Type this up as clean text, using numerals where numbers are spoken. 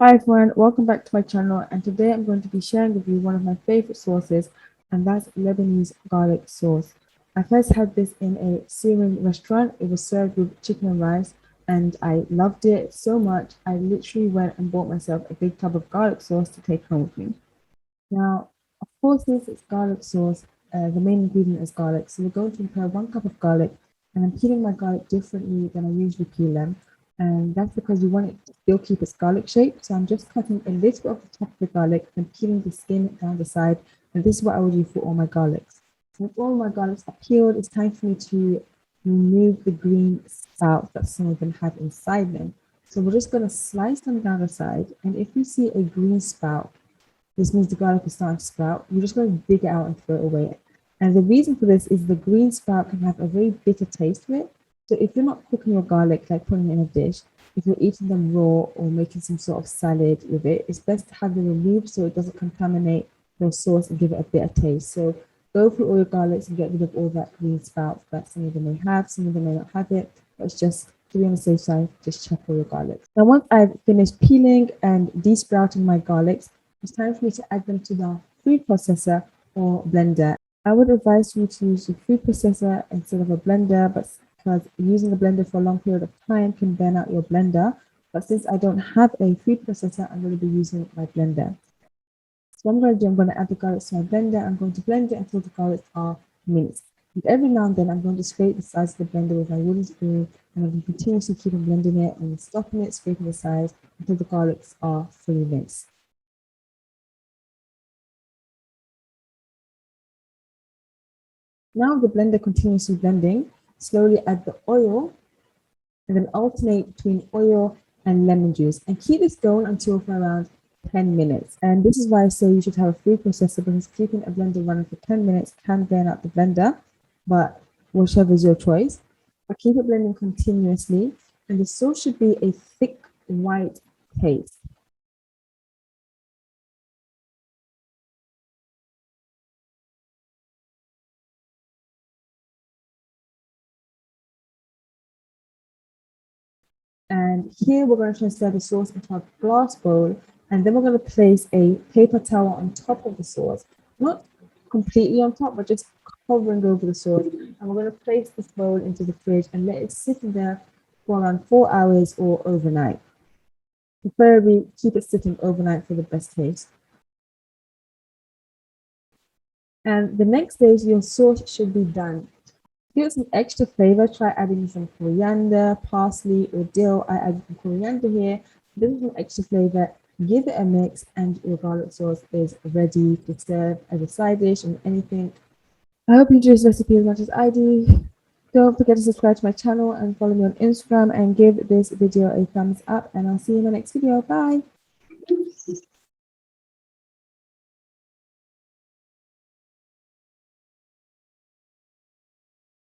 Hi everyone, welcome back to my channel, and today I'm going to be sharing with you one of my favorite sauces, and that's Lebanese garlic sauce. I first had this in a Syrian restaurant. It was served with chicken and rice, and I loved it so much I literally went and bought myself a big tub of garlic sauce to take home with me. Now, of course, this is garlic sauce. The main ingredient is garlic. So we're going to prepare 1 cup of garlic, and I'm peeling my garlic differently than I usually peel them. And that's because you want it to still keep its garlic shape. So I'm just cutting a little bit of the top of the garlic and peeling the skin down the side. And this is what I would do for all my garlics. So with all my garlics are peeled, it's time for me to remove the green spouts that some of them have inside them. So we're just going to slice them down the side. And if you see a green spout, this means the garlic is starting to sprout. You're just going to dig it out and throw it away. And the reason for this is the green sprout can have a very bitter taste to it. So if you're not cooking your garlic, like putting it in a dish, if you're eating them raw or making some sort of salad with it, it's best to have them removed so it doesn't contaminate your sauce and give it a bitter taste. So go through all your garlics and get rid of all that green spout that some of them may have, some of them may not have it. But it's just to be on the safe side, just check all your garlics. Now, once I've finished peeling and desprouting my garlics, it's time for me to add them to the food processor or blender. I would advise you to use a food processor instead of a blender, but because using a blender for a long period of time can burn out your blender. But since I don't have a food processor, I'm going to be using my blender. So what I'm going to do, I'm going to add the garlics to my blender. I'm going to blend it until the garlics are minced. And every now and then, I'm going to scrape the sides of the blender with my wooden spoon, and I'm going to continuously keep on blending it and stopping it, scraping the sides until the garlics are fully minced. Now the blender continuously blending, slowly add the oil and then alternate between oil and lemon juice and keep this going until for around 10 minutes. And this is why I say you should have a food processor, because keeping a blender running for 10 minutes can burn out the blender, but whichever is your choice. But keep it blending continuously, and the sauce should be a thick white paste. And here we're going to transfer the sauce into a glass bowl, and then we're going to place a paper towel on top of the sauce, not completely on top, but just covering over the sauce. And we're going to place this bowl into the fridge and let it sit in there for around 4 hours or overnight. Preferably keep it sitting overnight for the best taste. And the next day, your sauce should be done. To give it some extra flavor, try adding some coriander, parsley, or dill. I added some coriander here. This is some extra flavor. Give it a mix, and your garlic sauce is ready to serve as a side dish and anything. I hope you enjoy this recipe as much as I do. Don't forget to subscribe to my channel and follow me on Instagram and give this video a thumbs up. And I'll see you in my next video. Bye.